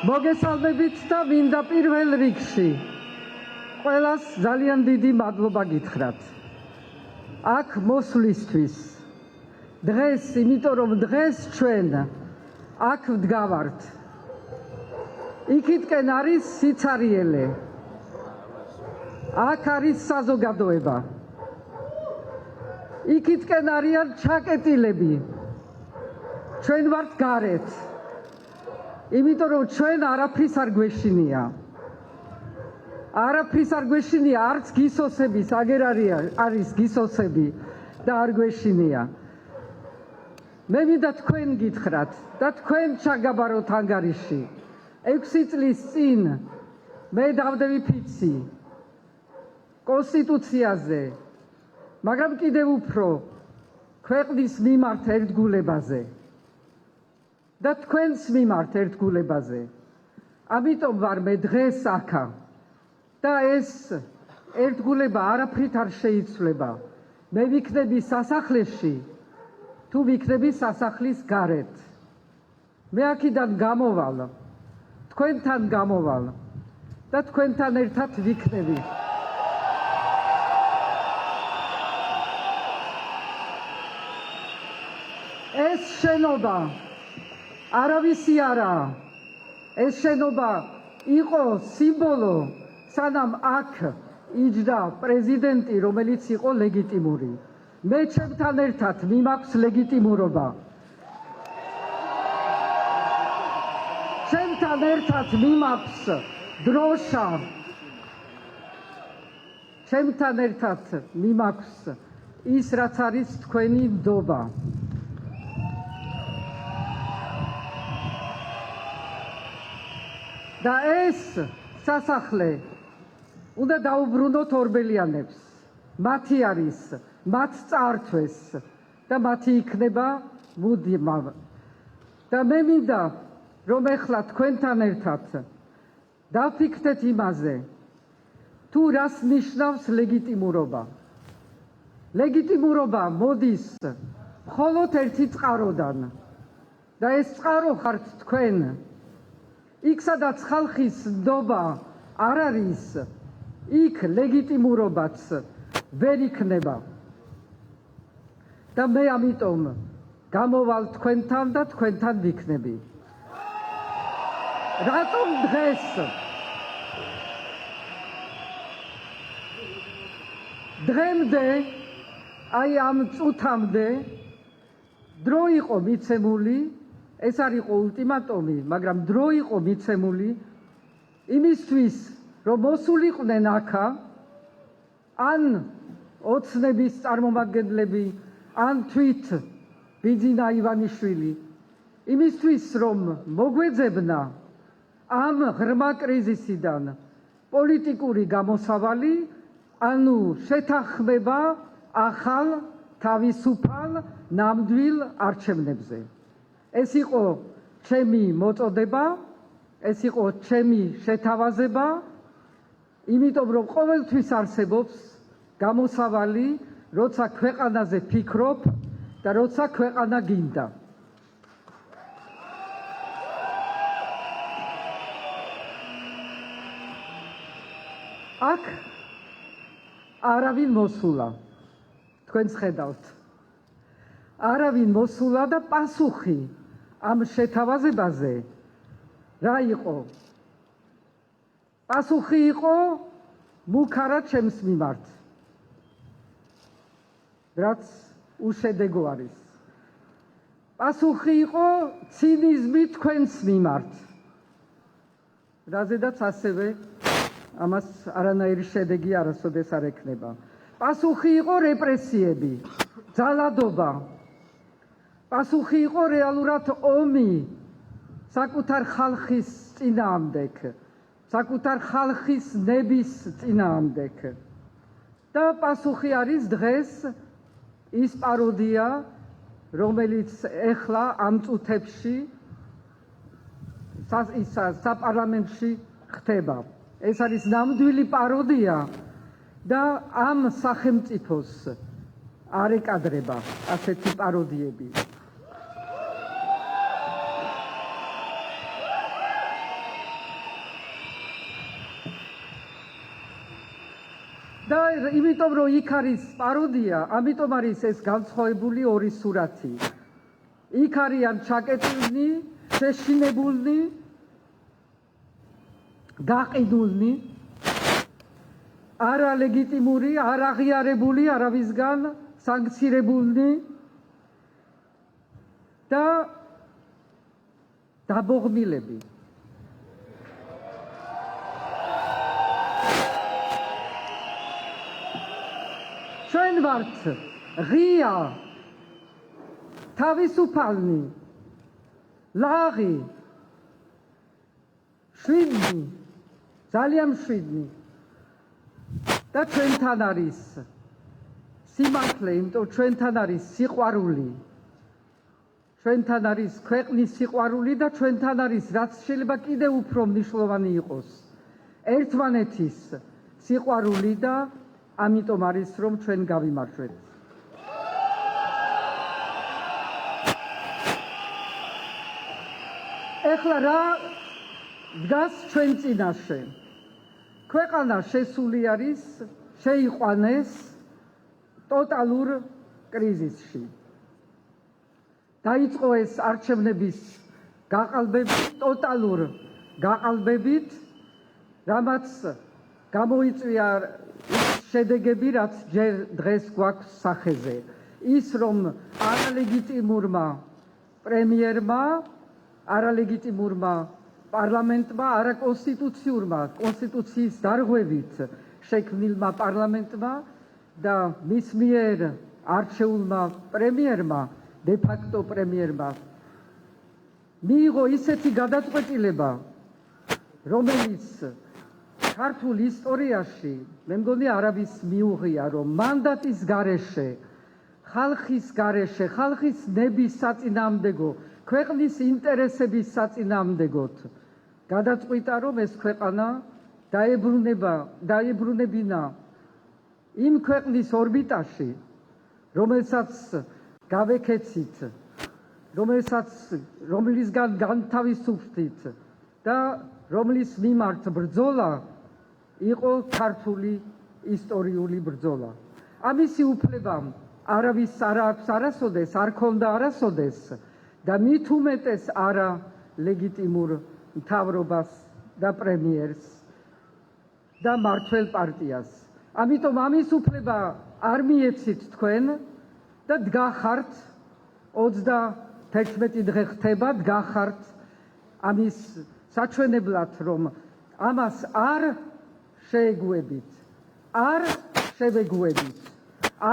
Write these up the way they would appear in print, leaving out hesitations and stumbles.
მოგესალმებით და მინდა პირველ რიგში ყველას ძალიან დიდი მადლობა გითხრათ აქ მოსვლისთვის დღეს იმიტომ რომ დღეს ჩვენ აქ ვდგავართ იქითკენ არის სიცარიელე აქ არის საზოგადოება იქითკენ არიან ჩაკეტილები ჩვენ ვართ გარეთ იმიტომ რომ ჩვენ არაფრის არ გვეშინია არც გისოსების აგერ არის გისოსები და არ გვეშინია მე მინდა თქვენ გითხრათ და თქვენ ჩაგაბაროთ ანგარიში 6 წლის წინ მე დავდები ფიცი კონსტიტუციაზე მაგრამ კიდევ უფრო ქვეყნის მიმართ ერთგულებაზე და თქვენს მიმართ ერთგულებაზე ამიტომ ვარ მე დღეს აქა და ეს ერთგულება არაფრით არ შეიცვლება მე ვიქნები სასახლეში თუ ვიქნები სასახლის გარეთ მე აქედან გამოვალ თქვენთან გამოვალ და თქვენთან ერთად ვიქნები ეს შენობა არავისი არაა ეს შენობა იყო სიმბოლო სანამ აქ იჯდა პრეზიდენტი რომელიც იყო ლეგიტიმური მე ჩემთან ერთად მიმაქვს ლეგიტიმურობა ჩემთან ერთად მიმაქვს დროშა ჩემთან ერთად მიმაქვს ის რაც არის თქვენი ნდობა და ეს სასახლე უნდა დაუბრუნოთ ორბელიანებს მათი არის მათ წაართვეს და მათი იქნება მუდმივ და მე მინდა რომ ეხლა თქვენთან ერთად დავფიქრდეთ იმაზე თუ რას ნიშნავს ლეგიტიმურობა მოდის მხოლოდ ერთი წყაროდან და ეს წყარო ხართ თქვენ იქ სადაც ხალხის ნდობა არ არის იქ ლეგიტიმურობაც ვერ იქნება და მე ამიტომ გამოვალ თქვენთან და თქვენთან ვიქნები რატომ დღემდე აი ამ წუთამდე დრო იყო მიცემული ეს არ იყო ულტიმატუმი, მაგრამ დრო იყო მიცემული იმისთვის, რომ მოსულიყვნენ აქა ან ოცნების წარმომადგენლები, ან თვით ბიძინა ივანიშვილი, იმისთვის, რომ მოგვეძებნა ამ ღრმა კრიზისიდან პოლიტიკური გამოსავალი, ანუ შეთანხმება ახალ თავისუფალ ნამდვილ არჩევნებზე. ეს იყო ჩემი მოწოდება, ეს იყო ჩემი შეთავაზება, იმიტომ რომ ყოველთვის არსებობს გამოსავალი, როცა ქვეყანაზე ფიქრობ და როცა ქვეყანა გინდა. აქ არავინ მოსულა, თქვენს ხედავთ. არავინ მოსულა და პასუხი ამ შეთავაზებაზე რა იყო? პასუხი იყო მუქარა ჩემს მიმართ, რაც უშედეგო არის. პასუხი იყო ცინიზმი თქვენს მიმართ, რაზედაც ასევე ამას არანაირი შედეგი არასოდეს არ ექნება. პასუხი იყო რეპრესიები, ძალადობა. პასუხი იყო რეალურად ომი საკუთარ ხალხის წინააღმდეგ, საკუთარ ხალხის ნების წინააღმდეგ. და პასუხი არის დღეს ის პაროდია, რომელიც ეხლა ამ წუთებში საპარლამენტში ხდება. ეს არის ნამდვილი პაროდია და ამ სახელმწიფოს არ ეკადრება ასეთი პაროდიები. და იმიტომ რომ იქ არის პაროდია, ამიტომ არის ეს განსხვავებული ორი სურათი. იქ არიან ჩაკეტილნი, შეშინებულნი, გაყიდულნი, არალეგიტიმური, არაღიარებული არავისგან, სანქცირებულნი და დაბოღმილები. ჩვენ ვართ ღია, თავისუფალნი, ლაღი, მშვიდნი, ძალიან მშვიდნი და ჩვენთან არის სიმართლე, იმიტომ ჩვენთან არის სიყვარული. ჩვენთან არის ქვეყნის სიყვარული და ჩვენთან არის რაც შეიძლება კიდევ უფრო მნიშვნელოვანი იყოს ერთმანეთის სიყვარული და ამიტომ არის რომ ჩვენ გავიმარჯვეთ. ეხლა რა დგას ჩვენ წინაშე? ქვეყანა შესული არის, შეიყვანეს ტოტალურ კრიზისში. დაიწყო ეს არჩევნების გაყალბებით, ტოტალურ გაყალბებით, რამაც გამოიწვია შედეგები, რაც ჯერ დღეს გვაქვს სახეზე. ის რომ არალეგიტიმურმა პრემიერმა, არალეგიტიმურმა პარლამენტმა, არაკონსტიტუციურმა კონსტიტუციის დარღვევით შექმნილმა პარლამენტმა და მის მიერ არჩეულმა პრემიერმა, de facto პრემიერმა მიიღო ისეთი გადაწყვეტილება, რომელიც ქართულ ისტორიაში მე მგონი არავის მიუღია, რომ მანდატის გარეშე, ხალხის გარეშე, ხალხის ნების საწინააღმდეგო, ქვეყნის ინტერესების საწინააღმდეგოდ გადაწყვიტა, რომ ეს ქვეყანა დაებრუნებინა იმ ქვეყნის ორბიტაში, რომელსაც გავეკეცით, რომლისგან განთავისუფლდით და რომლის მიმართ ბრძოლა იყო ქართული ისტორიული ბრძოლა. ამისი უფლება არავის არ აქვს არასოდეს, არ ქონდა არასოდეს და მით უმეტეს არა ლეგიტიმურ მთავრობას და პრემიერს და მმართველ პარტიას. ამიტომ ამის უფლება არ მიეცით თქვენ და დგახართ 31 დღე ხდება, დგახართ ამის საჩვენებლად, რომ ამას არ შეეგუებით, არ შევეგუებით,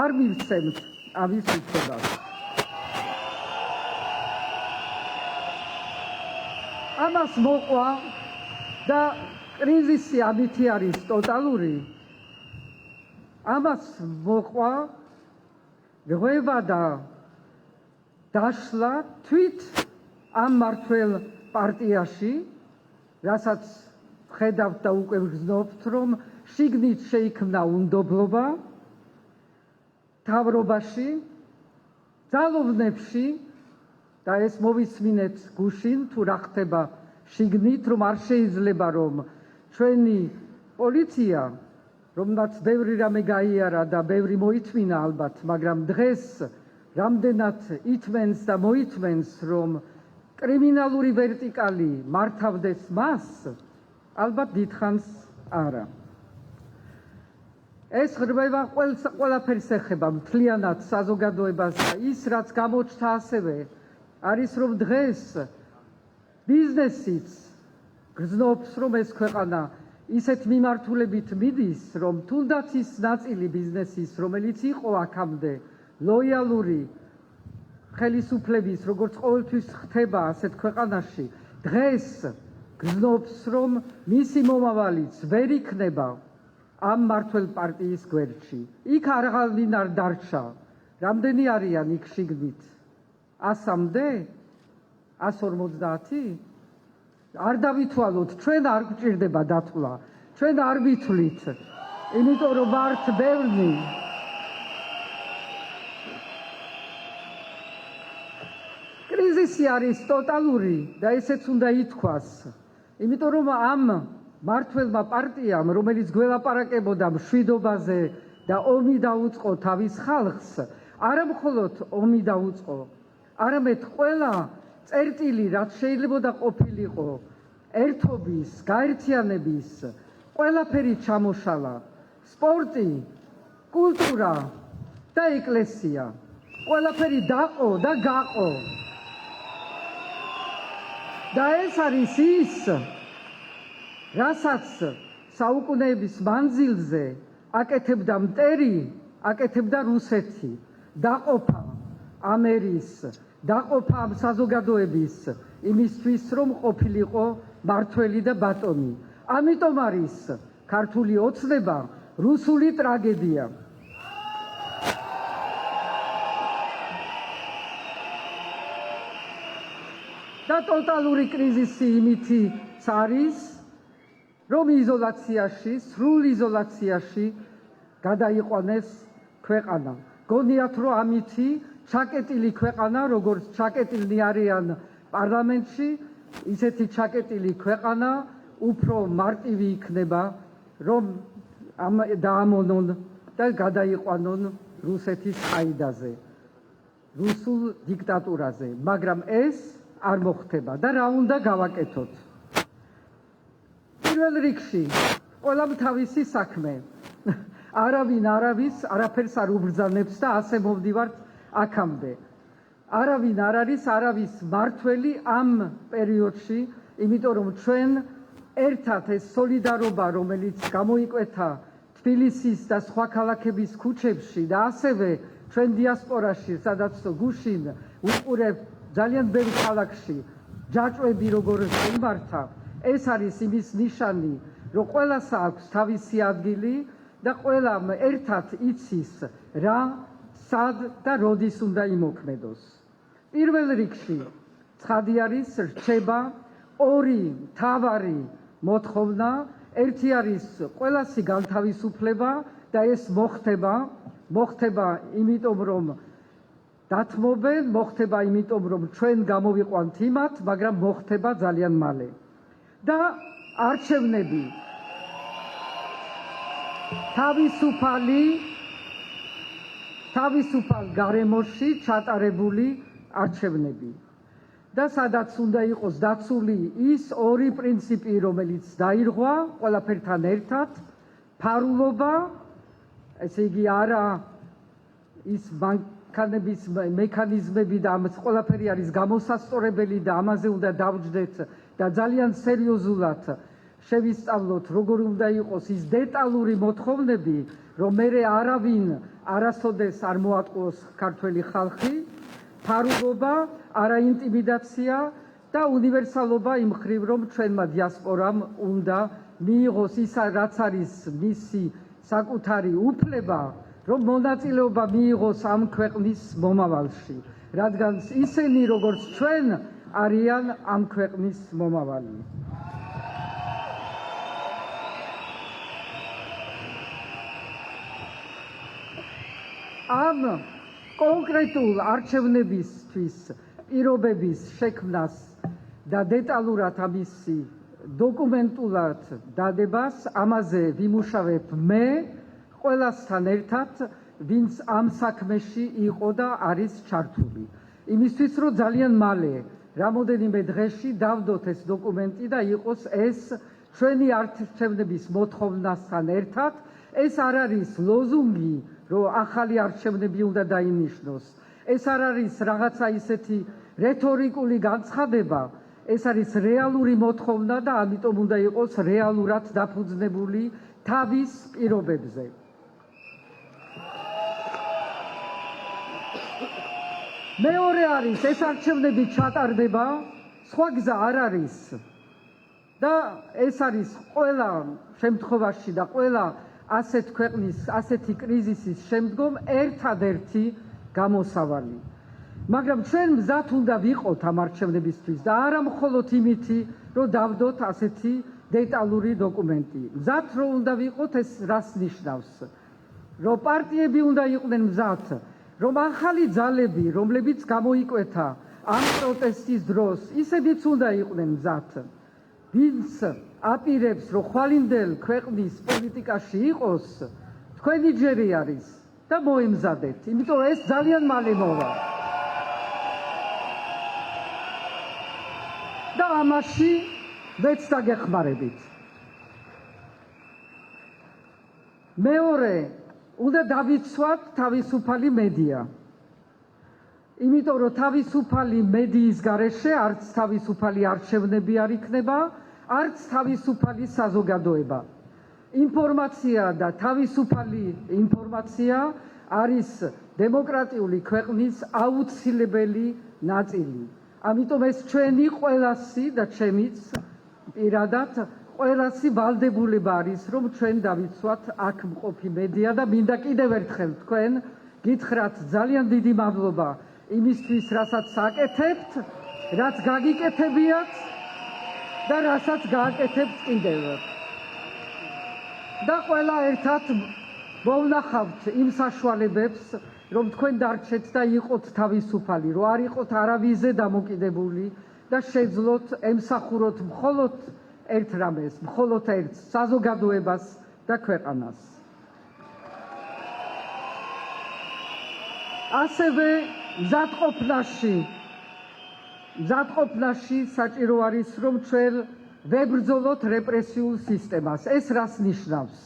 არ მივცემთ ამის უფლებას. ამას მოყვა და კრიზისი ამითი არის ტოტალური. ამას მოყვა ღება და დაშლა თვით ამ მმართველ პარტიაში, რასაც ხედავთ და უკვე ვგრძნობთ, რომ შიგნით შეიქმნა უნდობლობა მთავრობაში, ძალოვნებში და ეს მოვისმინეთ გუშინ თუ რა ხდება შიგნით, რომ არ შეიძლება რომ ჩვენი პოლიცია, რომელმაც ბევრი რამე გაიარა და ბევრი მოითმინა ალბათ, მაგრამ დღეს რამდენად ითმენს და მოითმენს, რომ კრიმინალური ვერტიკალი მართავდეს მას, ალბათ დიდხანს არა. ეს ღრმება ყველაფერს ეხება მთლიანად საზოგადოებას და ის, რაც გამოჩნდა ასევე, არის რომ დღეს ბიზნესიც გრძნობს, რომ ეს ქვეყანა ისეთ მიმართულებით მიდის, რომ თუნდაც ის ნაწილი ბიზნესის, რომელიც იყო აქამდე ლოიალური ხელისუფლების, როგორც ყოველთვის ხდება ასეთ ქვეყანაში, დღეს გრძნობს, რომ მისი მომავალიც ვერ იქნება ამ მმართველ პარტიის გვერდში. იქ აღარვინ არ დარჩა. რამდენი არიან იქ შიგნით? 100-მდე? 150? არ დავითვალოთ, ჩვენ არ გვჭირდება დათვლა. ჩვენ არ ვითვლით. იმიტომ რომ ვართ ბევრი. ათლისი არის ტოტალური და ესეც უნდა ითქვას. იმიტომ რომ ამ მართლმა პარტიამ, რომელიც გველაპარაკებოდა მშვიდობაზე და ომი დაუწყო თავის ხალხს, არა მხოლოდ ომი დაუწყო, არამედ ყველა წერტილი, რაც შეიძლება ყოფილიყო ერთობის, გაერთიანების, ყველაფერი ჩამოშალა. სპორტი, კულტურა და ეკლესია. ყველაფერი დაყო და გაყო. და ეს არის ის, რასაც საუკუნეების მანძილზე აკეთებდა მტერი, აკეთებდა რუსეთი. დაყოფა ამერის, დაყოფა ამ საზოგადოების იმისთვის, რომ ყოფილიყო მართველი და ბატონი. ამიტომ არის ქართული ოცნება რუსული ტრაგედია. და ტოტალური კრიზისი იმითიც არის, რომ იზოლაციაში, სრულ იზოლაციაში გადაიყვანეს ქვეყანა. გონიათ, რომ ამითი ჩაკეტილი ქვეყანა, როგორც ჩაკეტილნი არიან პარლამენტში, ისეთი ჩაკეტილი ქვეყანა უფრო მარტივი იქნება, რომ დაამონონ და გადაიყვანონ რუსეთის ყაიდაზე, რუსულ დიქტატურაზე, მაგრამ ეს არ მოხდება და რა უნდა გავაკეთოთ? პირველ რიგში, ყველამ თავისი საქმე. არავინ არაფერს არ უბრძანებს და ასე მოვდივართ აქამდე. არავინ არ არის არავის მართველი ამ პერიოდში, იმიტომ რომ ჩვენ ერთად ეს სოლიდარობა, რომელიც გამოიკვეთა თბილისის და სხვა ქალაქების ქუჩებში და ასევე ჩვენ დიასპორაში, სადაც გუშინ უყურებ ძალიან ბევრ ქალაქში ჯაჭვები როგორ იმართა, ეს არის იმის ნიშანი, რომ ყველას აქვს თავისი ადგილი და ყველამ ერთად იცის რა, სად და როდის უნდა იმოქმედოს. პირველ რიგში ცხადი არის, რჩება ორი მთავარი მოთხოვნა. ერთი არის ყველასი განთავისუფლება და ეს მოხდება იმიტომ რომ დათმობენ, მოხდება იმიტომ რომ ჩვენ გამოვიყვანთ იმათ, მაგრამ მოხდება ძალიან მალე. და არჩევნები. თავისუფალ გარემოში ჩატარებული არჩევნები. და სადაც უნდა იყოს დაცული ის ორი პრინციპი, რომელიც დაირღვა ყველაფერთან ერთად, ფარულობა, ესე იგი არა ის მექანიზმები და ამას ყველაფერი არის გამოსასწორებელი და ამაზე უნდა დავჯდეთ და ძალიან სერიოზულად შევისწავლოთ, როგორ უნდა იყოს ის დეტალური მოთხოვნები, რომ მერე არავინ არასოდეს არ მოატყუოს ქართველი ხალხი, ფარულობა, არაინტიმიდაცია და უნივერსალობა იმ მხრივ, რომ ჩვენმა დიასპორამ უნდა მიიღოს ის, რაც არის მისი საკუთარი უფლება, რომ მონაწილეობა მიიღოს ამ ქვეყნის მომავალში, რადგან ისინი, როგორც ჩვენ, არიან ამ ქვეყნის მომავალი. ამ კონკრეტულ არჩევნებისთვის პირობების შექმნას და დეტალურად ამისი დოკუმენტულად დადებას ამაზე ვიმუშავებ მე ყველასთან ერთად, ვინც ამ საქმეში იყო და არის ჩართული. იმისთვის, რომ ძალიან მალე, რამოდენიმე დღეში დავდოთ ეს დოკუმენტი და იყოს ეს ჩვენი არჩევნების მოთხოვნასთან ერთად, ეს არ არის ლოზუნგი, რომ ახალი არჩევნები უნდა დაინიშნოს. ეს არ არის რაღაცა ისეთი რეტორიკული განცხადება, ეს არის რეალური მოთხოვნა და ამიტომ უნდა იყოს რეალურად დაფუძნებული თავის პირობებზე. მეორე არის, ეს არჩევნები ჩატარდება, სხვა გზა არ არის და ეს არის ყველა შემთხვევაში და ყველა ასეთ ქვეყნის, ასეთი კრიზისის შემდგომ ერთადერთი გამოსავალი. მაგრამ ჩვენ მზად უნდა ვიყოთ ამ არჩევნებისთვის და არა მხოლოდ იმითი, რომ დავდოთ ასეთი დეტალური დოკუმენტი. მზად რომ უნდა ვიყოთ, ეს რას ნიშნავს? რომ პარტიები უნდა იყვნენ მზად, რომ ახალი ძალები, რომლებიც გამოიკვეთა ამ პროტესტის დროს ისედაც უნდა იყვნენ მზად. ვინც აპირებს, რომ ხვალინდელ ქვეყნის პოლიტიკაში იყოს, თქვენი ჯერი არის და მოემზადეთ, იმიტომ ეს ძალიან მალე მოვა. და ამაში ვეც დაგეხმარებით. მეორე, უნდა დავიცვათ თავისუფალი მედია. იმიტომ რომ თავისუფალი მედიის გარეშე არც თავისუფალი არჩევნები არ იქნება, არც თავისუფალი საზოგადოება. ინფორმაცია და თავისუფალი ინფორმაცია არის დემოკრატიული ქვეყნის აუცილებელი ნაწილი. ამიტომ ეს ჩვენი ყველასი და ჩემიც პირადად ყველასი ვალდებულება არის, რომ ჩვენ დავიცვათ აქ მყოფი მედია და მინდა კიდევ ერთხელ თქვენ გითხრათ ძალიან დიდი მადლობა იმისთვის, რასაც აკეთებთ, რაც გაგიკეთებიათ და რასაც გააკეთებთ კიდევ. და ყველა ერთად მოვნახავთ იმ საშუალებებს, რომ თქვენ დარჩეთ და იყოთ თავისუფალი, რომ არ იყოთ არავიზე დამოკიდებული და შეძლოთ ემსახუროთ მხოლოდ ერთ რამეს, მხოლოდ ერთ საზოგადოებას და ქვეყანას. ასევე მზადყოფნაში საჭირო არის, რომ ჩვენ ვებრძოლოთ რეპრესიულ სისტემას. ეს რას ნიშნავს?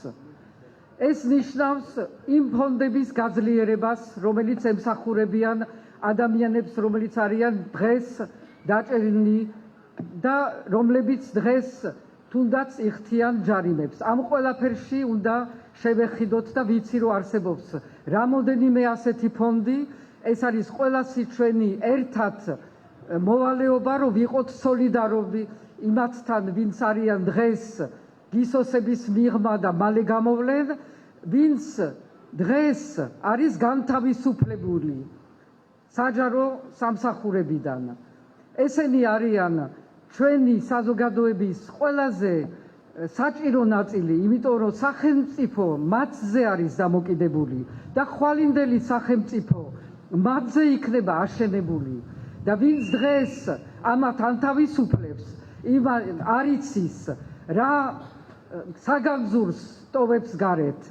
ეს ნიშნავს იმ ფონდების გაძლიერებას, რომელიც ემსახურებიან ადამიანებს, რომელიც არიან დღეს დაჭერილი და რომლებიც დღეს თუნდაც იხდიან ჯარიმებს. ამ ყველაფერში უნდა შევეხიდოთ და ვიცი, რომ არსებობს რამოდენიმე ასეთი ფონდი. ეს არის ყველასი ჩვენი ერთად მოვალეობა, რომ ვიყოთ სოლიდარობი იმათთან, ვინც არიან დღეს გისოსების მიღმა და მალე გამოვლენ, ვინც დღეს არის განთავისუფლებული საჯარო სამსახურებიდან. ესენი არიან ჩვენი საზოგადოების ყველაზე საჭირო ნაწილი, იმიტომ რომ სახელმწიფო მათზე არის დამოკიდებული და ხვალინდელი სახელმწიფო მათზე იქნება აშენებული და ვინც დღეს ამათ ანთავისუფლებს, არ იცის რა საგანძურს ტოვებს გარეთ,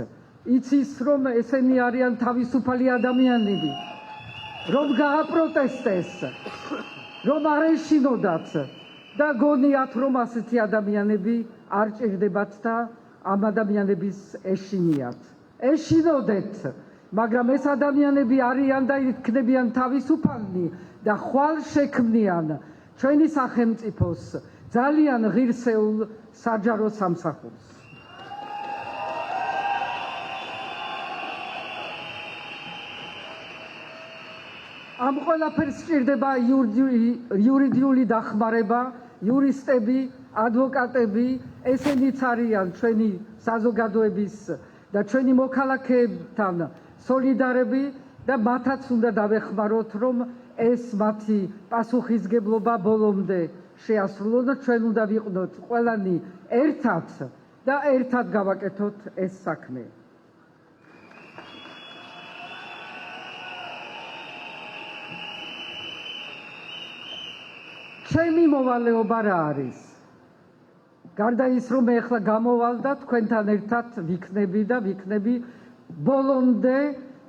იცის რომ ესენი არიან თავისუფალი ადამიანები, რომ გააპროტესტეს, რომ არ ეშინოდათ და გონიათ, რომ ასეთი ადამიანები არ ჭირდებათ და ამ ადამიანების ეშინიათ. ეშინოდეთ, მაგრამ ეს ადამიანები არიან და იქნებიან თავისუფალნი და ხვალ შექმნიან ჩვენი სახელმწიფოს ძალიან ღირსეულ საჯარო სამსახურს. ამ ყველაფერს სჭირდება იურიდიული დახმარება, იურისტები, ადვოკატები, ესენიც არიან ჩვენი საზოგადოების და ჩვენი მოქალაქეებთან სოლიდარები და მათაც უნდა დავეხმაროთ, რომ ეს მათი პასუხისგებლობა ბოლომდე შეასრულონ და ჩვენ უნდა ვიყნოთ ყველანი ერთად და ერთად გავაკეთოთ ეს საქმე. ჩემი მოვალეობა რა არის? გარდა ის, რომ მე ახლა გამოვალ და თქვენთან ერთად ვიქნები და ვიქნები ბოლომდე,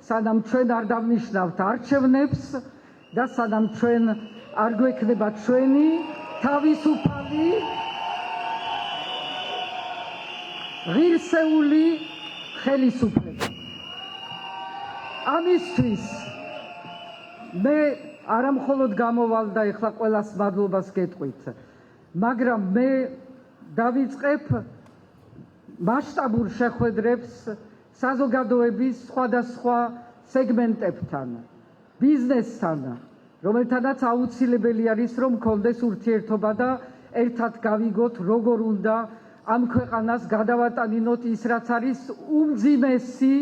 სანამ ჩვენ არ დავნიშნავთ არჩევნებს და სანამ ჩვენ არ გვექნება ჩვენი თავისუფალი ღირსეული ხელისუფლება. ამისთვის მე არა მხოლოდ გამოვალ და ეხლა ყველას მადლობას გეტყვით, მაგრამ მე დავიწყებ მასშტაბურ შეხვედრებს საზოგადოების სხვადასხვა სეგმენტებთან, ბიზნესთან, რომელთანაც აუცილებელი არის, რომ მქონდეს ურთიერთობა და ერთად გავიგოთ, როგორ უნდა ამ ქვეყანას გადავატანინოთ ის, რაც არის უმძიმესი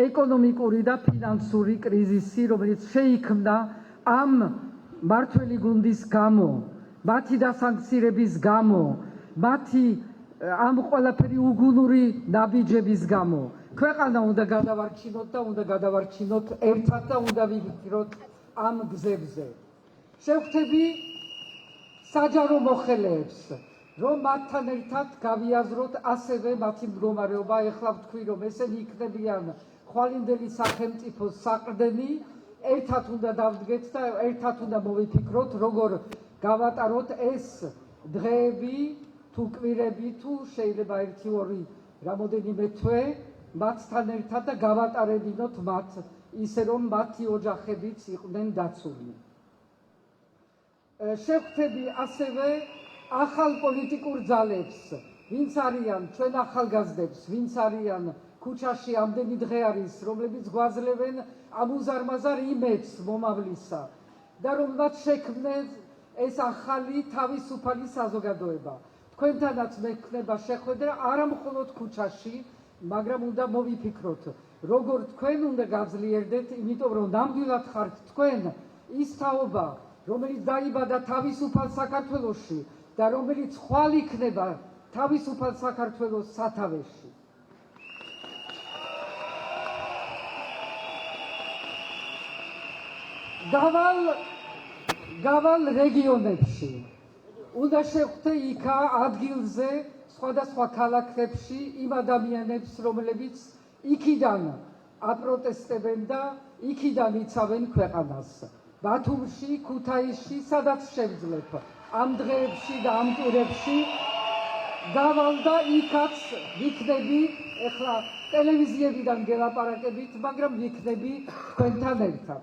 ეკონომიკური და ფინანსური კრიზისი, რომელიც შეიქმნა ამ მართველი გუნდის გამო, მათი დასანქცირების გამო, მათი ამ ყველაფერი უგუნური ნაბიჯების გამო. ქვეყანა უნდა გადავარჩინოთ და უნდა გადავარჩინოთ ერთად და უნდა ვიფიქროთ ამ გზებზე. შევხვდები საჯარო მოხელეებს, რომ მათთან ერთად გავიაზროთ ასევე მათი მდგომარეობა. ეხლა ვთქვი, რომ ესენი იქნებიან ხვალინდელი სახელმწიფოს საყრდენი, ერთად უნდა დავდგეთ და ერთად უნდა მოვიფიქროთ, როგორ გავატაროთ ეს დღეები, თუ კვირები, თუ შეიძლება 1-2 რამოდენიმე თვე მათთან ერთად და გავატარებინოთ მათ, ისე რომ მათი ოჯახებიც იყვნენ დაცული. შევხვდები ასევე ახალ პოლიტიკურ ძალებს, ვინც არიან ჩვენ ახალგაზრდებს, ვინც არიან ქუჩაში ამდენი დღე არის, რომლებიც გვაძლევენ ამ უზარმაზარ იმედს მომავლისა და რომლაც შექმნეს ეს ახალი თავისუფალი საზოგადოება. თქვენთანაც მექნება შეხვედრა არა მხოლოდ ქუჩაში, მაგრამ უნდა მოვიფიქროთ, როგორ თქვენ უნდა გაძლიერდეთ, იმიტომ რომ ნამდვილად ხართ თქვენ ის თაობა, რომელიც დაიბადა თავისუფალ საქართველოში და რომელიც ხვალ იქნება თავისუფალ საქართველოს სათავეში. გავალ რეგიონებში. უნდა შევხვდე იქა ადგილზე სხვადასხვა ქალაქებში იმ ადამიანებს, რომლებიც იქიდან აპროტესტებენ და იქიდან იცავენ ქვეყანას. ბათუმში, ქუთაისში, სადაც შევძლებ ამ დღეებში და ამ ტურებში გავალ და იქაც ვიქნები, ეხლა ტელევიზიებიდან გელაპარაკებით, მაგრამ ვიქნები თქვენთან ერთად.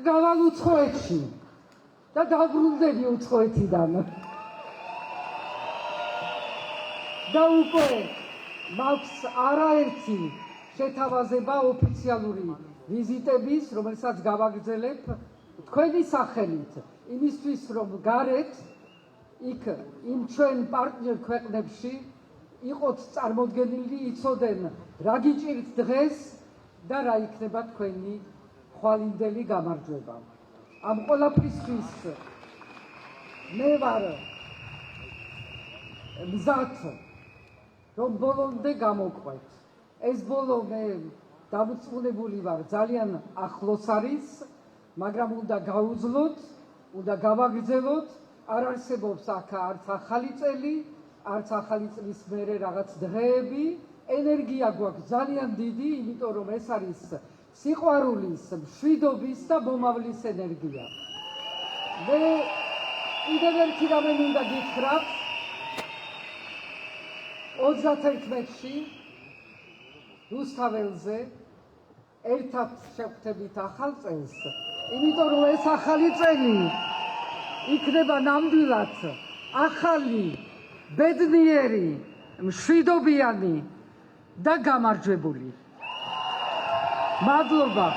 გავალ უცხოეთში და დაბრუნდები უცხოეთიდან. და უკვე მაქვს არაერთი შეთავაზება ოფიციალური ვიზიტების, რომელსაც გავაგრძელებ თქვენი სახელით, იმისთვის რომ გარეთ იქ იმ ჩვენ პარტნიორ ქვეყნებში იყოთ წარმოდგენილი, იცოდნენ რა გიჭირთ დღეს და რა იქნება თქვენი ხვალინდელი გამარჯვება. ამ ყველაფრისთვის მე ვარ მზად, რომ ბოლომდე გამოვყვეთ. ეს ბოლო მე დამწუნებული ვარ, ძალიან ახლოს არის, მაგრამ უნდა გაუძლოთ, უნდა გავაგრძელოთ. არ არსებობს აქ არც ახალი წელი, არც ახალი წლის მერე რაღაც დღეები. ენერგია გვაქვს ძალიან დიდი, იმიტომ რომ ეს არის სიყვარულის, მშვიდობის და მომავლის ენერგია. მე კიდევ ერთი რამე უნდა გითხრათ. 31-ში რუსთაველზე ერთად შევხვდებით ახალ წელს, იმიტომ რომ ეს ახალი წელი იქნება ნამდვილად ახალი, ბედნიერი, მშვიდობიანი და გამარჯვებული. მადლობა.